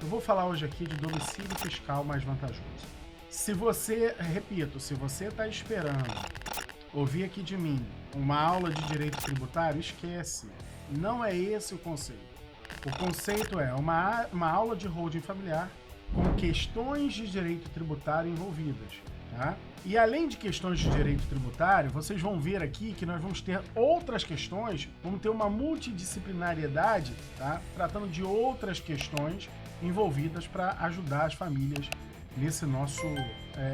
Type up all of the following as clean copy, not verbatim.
Eu vou falar hoje aqui de domicílio fiscal mais vantajoso. Se você, repito, se você está esperando ouvir aqui de mim uma aula de direito tributário, esquece. Não é esse o conceito. O conceito é uma aula de holding familiar com questões de direito tributário envolvidas, tá? E além de questões de direito tributário, vocês vão ver aqui que nós vamos ter outras questões, vamos ter uma multidisciplinariedade, tá? Tratando de outras questões envolvidas para ajudar as famílias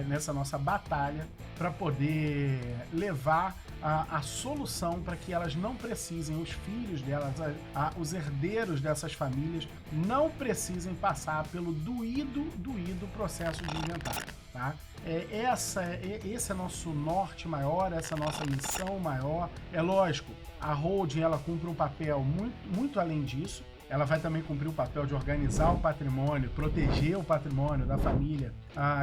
nessa nossa batalha para poder levar a solução para que elas não precisem, os filhos delas, os herdeiros dessas famílias, não precisem passar pelo doído processo de inventário, tá? Esse é nosso norte maior, essa é a nossa missão maior. É lógico, a holding ela cumpre um papel muito além disso. Ela vai também cumprir o papel de organizar o patrimônio, proteger o patrimônio da família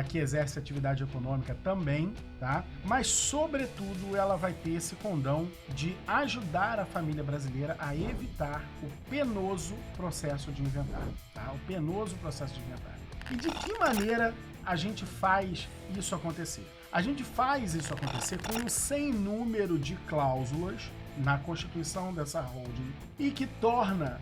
que exerce atividade econômica também, tá? Mas, sobretudo, ela vai ter esse condão de ajudar a família brasileira a evitar o penoso processo de inventário, tá? O penoso processo de inventário. E de que maneira a gente faz isso acontecer? A gente faz isso acontecer com um sem número de cláusulas na constituição dessa holding e que torna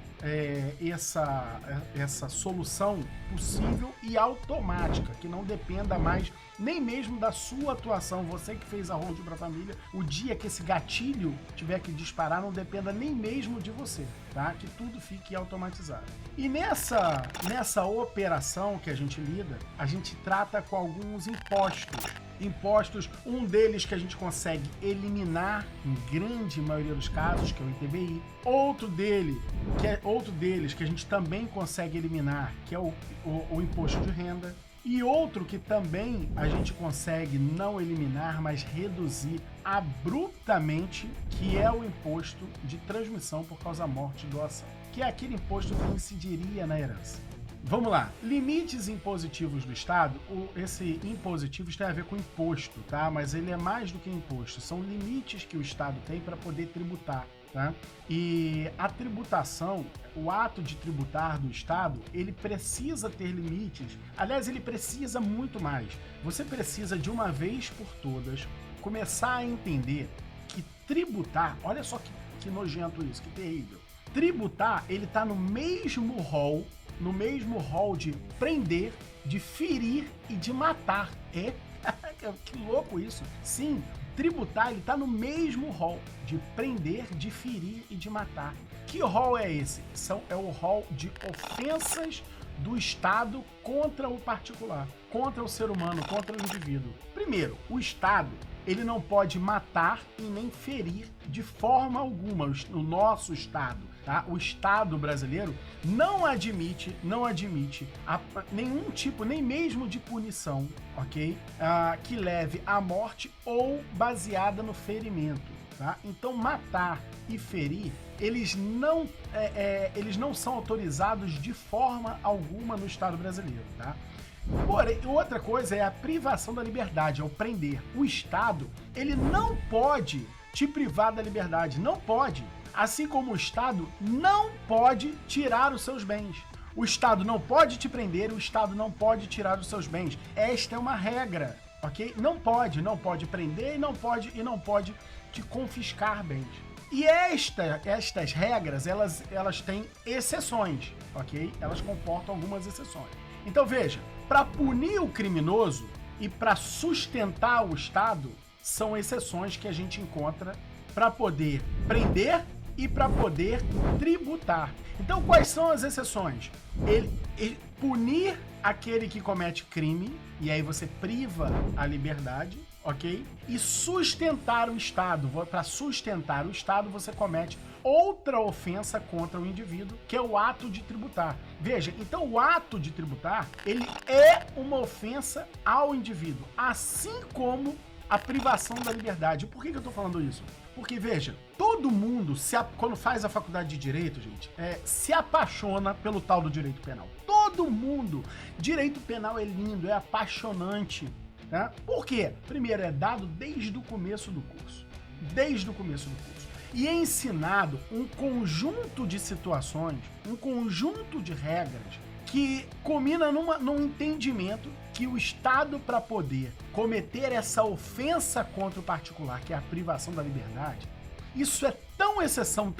essa solução possível e automática, que não dependa mais nem mesmo da sua atuação. Você que fez a holding para a família, o dia que esse gatilho tiver que disparar, não dependa nem mesmo de você, tá? Que tudo fique automatizado. E nessa operação que a gente lida, a gente trata com alguns impostos, um deles que a gente consegue eliminar em grande maioria dos casos, que é o ITBI, outro deles que a gente também consegue eliminar, que é o imposto de renda, e outro que também a gente consegue não eliminar, mas reduzir abruptamente, que é o imposto de transmissão por causa da morte e doação, que é aquele imposto que incidiria na herança. Vamos lá, limites impositivos do Estado. Esse impositivo tem a ver com imposto, tá? Mas ele é mais do que imposto, são limites que o Estado tem para poder tributar, tá? E a tributação, o ato de tributar do Estado, ele precisa ter limites. Aliás, ele precisa muito mais. Você precisa, de uma vez por todas, começar a entender que tributar, olha só que nojento isso, que terrível. Tributar, ele tá no mesmo rol de prender, de ferir e de matar. Que louco isso. Sim, tributar, ele tá no mesmo rol de prender, de ferir e de matar. Que rol é esse? É o rol de ofensas do Estado contra o particular, contra o ser humano, contra o indivíduo. Primeiro, o Estado, ele não pode matar e nem ferir de forma alguma. O nosso Estado, tá? O Estado brasileiro não admite nenhum tipo, nem mesmo de punição, ok? Que leve à morte ou baseada no ferimento, tá? Então, matar e ferir, eles não são autorizados de forma alguma no Estado brasileiro, tá? Porém, outra coisa é a privação da liberdade, é o prender. O Estado, ele não pode te privar da liberdade, não pode. Assim como o Estado não pode tirar os seus bens. O Estado não pode te prender, o Estado não pode tirar os seus bens. Esta é uma regra, ok? Não pode prender e não pode te confiscar bens. E estas regras, elas têm exceções, ok? Elas comportam algumas exceções. Então veja, para punir o criminoso e para sustentar o Estado, são exceções que a gente encontra para poder prender e para poder tributar. Então, quais são as exceções? Ele punir aquele que comete crime, e aí você priva a liberdade, ok? E sustentar o Estado. Para sustentar o Estado, você comete outra ofensa contra o indivíduo, que é o ato de tributar. Veja, então o ato de tributar, ele é uma ofensa ao indivíduo, assim como a privação da liberdade. Por que eu tô falando isso? Porque, veja, todo mundo, quando faz a faculdade de Direito, gente, se apaixona pelo tal do direito penal. Todo mundo. Direito penal é lindo, é apaixonante. Tá? Por quê? Primeiro, é dado desde o começo do curso. Desde o começo do curso. E é ensinado um conjunto de situações, um conjunto de regras que culmina num entendimento que o Estado, para poder cometer essa ofensa contra o particular, que é a privação da liberdade, isso é tão exceção,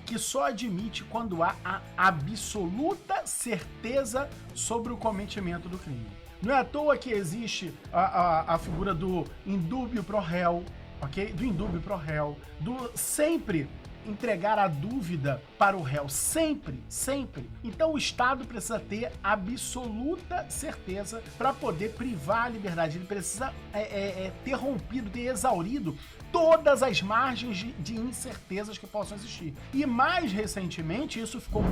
que só admite quando há a absoluta certeza sobre o cometimento do crime. Não é à toa que existe a figura do indúbio pro réu, ok? Do indúbio pro réu, do sempre entregar a dúvida para o réu, sempre. Então o Estado precisa ter absoluta certeza para poder privar a liberdade. Ele precisa ter rompido, ter exaurido todas as margens de incertezas que possam existir. E mais recentemente, isso ficou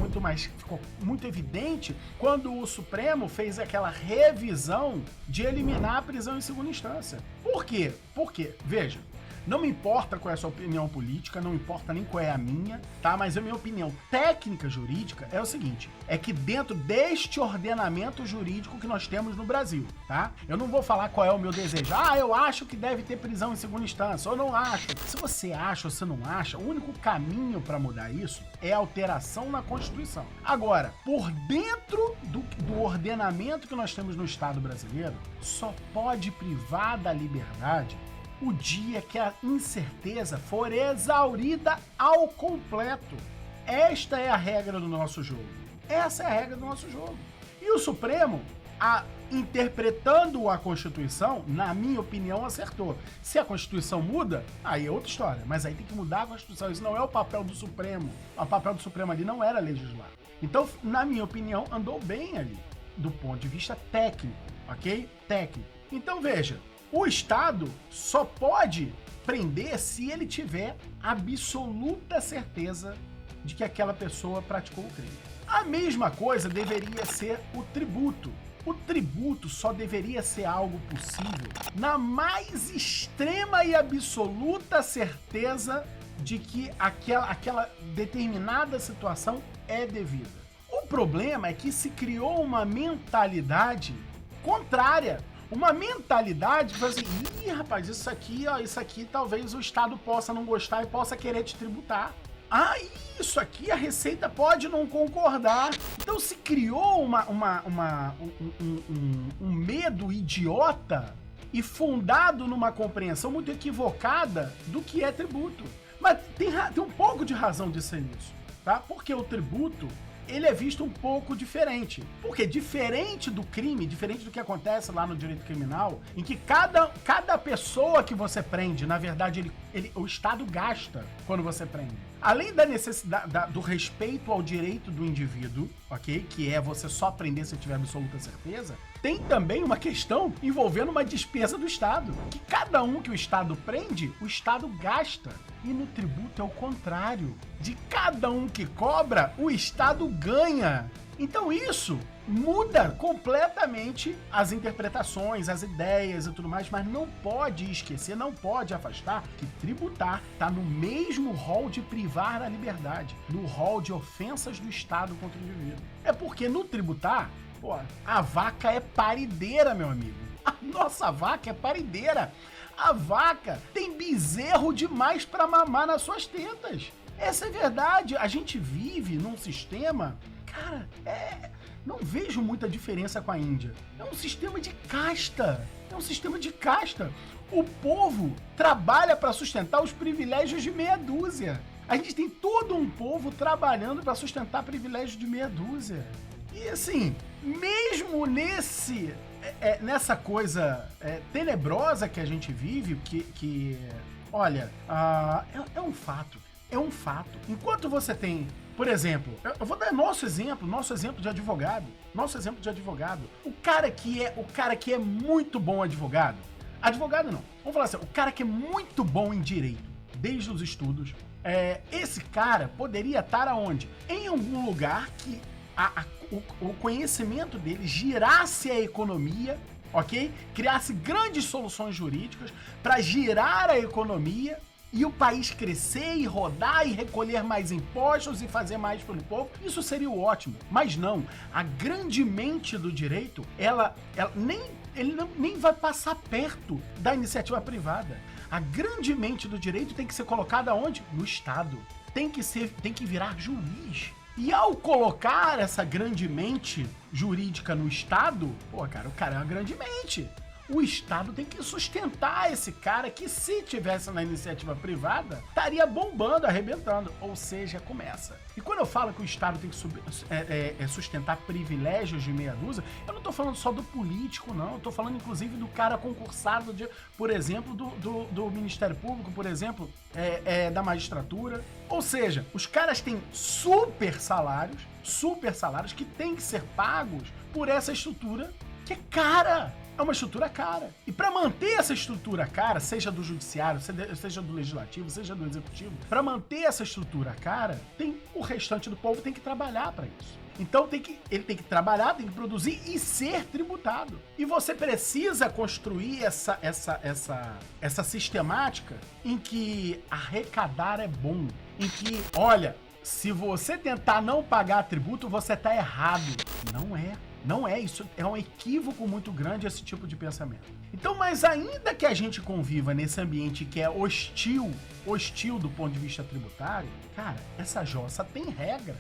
muito evidente quando o Supremo fez aquela revisão de eliminar a prisão em segunda instância. Por quê? Porque, veja, não me importa qual é a sua opinião política, não importa nem qual é a minha, tá? Mas a minha opinião técnica jurídica é o seguinte, é que dentro deste ordenamento jurídico que nós temos no Brasil, tá? Eu não vou falar qual é o meu desejo. Eu acho que deve ter prisão em segunda instância, ou não acho. Se você acha ou você não acha, o único caminho para mudar isso é alteração na Constituição. Agora, por dentro do ordenamento que nós temos no Estado brasileiro, só pode privar da liberdade o dia que a incerteza for exaurida ao completo. Esta é a regra do nosso jogo. Essa é a regra do nosso jogo. E o Supremo, interpretando a Constituição, na minha opinião, acertou. Se a Constituição muda, aí é outra história. Mas aí tem que mudar a Constituição. Isso não é o papel do Supremo. O papel do Supremo ali não era legislar. Então, na minha opinião, andou bem ali, do ponto de vista técnico, ok? Técnico. Então, veja, o Estado só pode prender se ele tiver absoluta certeza de que aquela pessoa praticou o crime. A mesma coisa deveria ser o tributo. O tributo só deveria ser algo possível na mais extrema e absoluta certeza de que aquela determinada situação é devida. O problema é que se criou uma mentalidade contrária. Uma mentalidade que fala assim, rapaz, isso aqui talvez o Estado possa não gostar e possa querer te tributar. Isso aqui a Receita pode não concordar. Então se criou um medo idiota e fundado numa compreensão muito equivocada do que é tributo. Mas tem um pouco de razão de ser isso, tá? Porque o tributo, ele é visto um pouco diferente. Porque diferente do crime, diferente do que acontece lá no direito criminal, em que cada pessoa que você prende, na verdade, o Estado gasta quando você prende. Além da necessidade do respeito ao direito do indivíduo, ok? Que é você só prender se tiver absoluta certeza, tem também uma questão envolvendo uma despesa do Estado. Que cada um que o Estado prende, o Estado gasta. E no tributo é o contrário. De cada um que cobra, o Estado ganha. Então isso muda completamente as interpretações, as ideias e tudo mais, mas não pode esquecer, não pode afastar que tributar está no mesmo rol de privar a liberdade, no rol de ofensas do Estado contra o indivíduo. É porque no tributar, a vaca é parideira, meu amigo. A nossa vaca é parideira. A vaca tem bezerro demais para mamar nas suas tetas. Essa é verdade. A gente vive num sistema, cara, não vejo muita diferença com a Índia. É um sistema de casta. O povo trabalha para sustentar os privilégios de meia dúzia. A gente tem todo um povo trabalhando para sustentar privilégios de meia dúzia. E assim, mesmo nessa coisa tenebrosa que a gente vive, olha, é um fato. É um fato. Enquanto você tem, por exemplo, eu vou dar nosso exemplo de advogado. O cara que é muito bom advogado não. Vamos falar assim, o cara que é muito bom em direito, desde os estudos, esse cara poderia estar aonde? Em algum lugar que o conhecimento dele girasse a economia, ok? Criasse grandes soluções jurídicas para girar a economia e o país crescer e rodar e recolher mais impostos e fazer mais pelo povo. Isso seria o ótimo. Mas não, a grande mente do direito, ele nem vai passar perto da iniciativa privada. A grande mente do direito tem que ser colocada onde? No Estado. Tem que virar juiz. E ao colocar essa grande mente jurídica no Estado, pô, cara, o cara é uma grande mente. O Estado tem que sustentar esse cara que, se tivesse na iniciativa privada, estaria bombando, arrebentando. Ou seja, começa. E quando eu falo que o Estado tem que sustentar privilégios de meia dúzia, eu não estou falando só do político, não. Eu estou falando, inclusive, do cara concursado, por exemplo, do Ministério Público, por exemplo, da magistratura. Ou seja, os caras têm super salários que têm que ser pagos por essa estrutura que é cara. É uma estrutura cara. E para manter essa estrutura cara, seja do judiciário, seja do legislativo, seja do executivo, para manter essa estrutura cara, o restante do povo tem que trabalhar para isso. Então ele tem que trabalhar, tem que produzir e ser tributado. E você precisa construir essa sistemática em que arrecadar é bom, em que, olha, se você tentar não pagar tributo, você tá errado. Não é. Não é isso, é um equívoco muito grande esse tipo de pensamento. Então, mas ainda que a gente conviva nesse ambiente que é hostil do ponto de vista tributário, cara, essa jossa tem regra.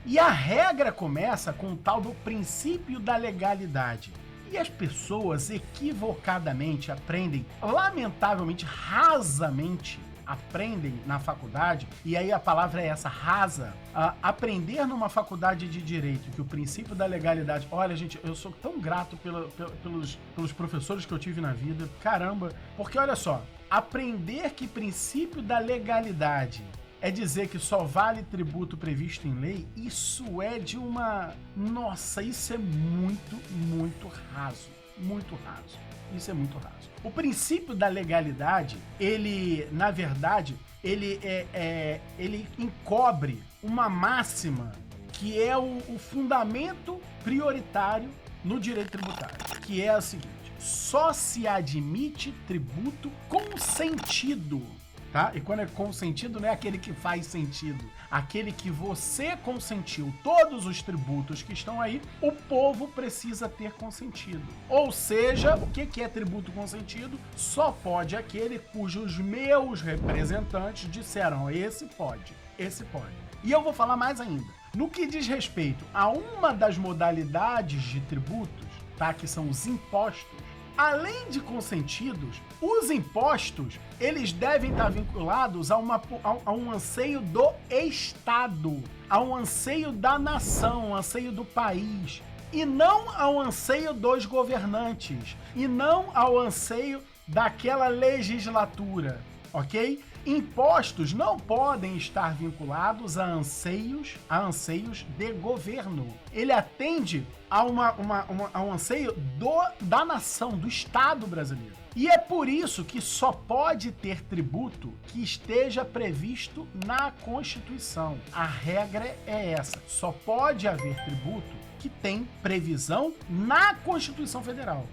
E a regra começa com o tal do princípio da legalidade. E as pessoas equivocadamente aprendem, lamentavelmente, rasamente, aprendem na faculdade, e aí a palavra é essa, rasa, aprender numa faculdade de direito que o princípio da legalidade, olha gente, eu sou tão grato pelos professores que eu tive na vida, caramba, porque olha só, aprender que princípio da legalidade é dizer que só vale tributo previsto em lei, isso é de uma... Nossa, isso é muito, muito raso, muito raso. Isso é muito raso. O princípio da legalidade, ele, na verdade, ele encobre uma máxima que é o fundamento prioritário no direito tributário, que é a seguinte: só se admite tributo consentido. Tá? E quando é consentido, não é aquele que faz sentido. Aquele que você consentiu. Todos os tributos que estão aí, o povo precisa ter consentido. Ou seja, o que é tributo consentido? Só pode aquele cujos meus representantes disseram: esse pode, esse pode. E eu vou falar mais ainda. No que diz respeito a uma das modalidades de tributos, tá? Que são os impostos, além de consentidos, os impostos, eles devem estar vinculados a um anseio do Estado, a um anseio da nação, um anseio do país, e não ao anseio dos governantes, e não ao anseio daquela legislatura, ok? Impostos não podem estar vinculados a anseios de governo. Ele atende a um anseio da nação, do Estado brasileiro. E é por isso que só pode ter tributo que esteja previsto na Constituição. A regra é essa. Só pode haver tributo que tem previsão na Constituição Federal.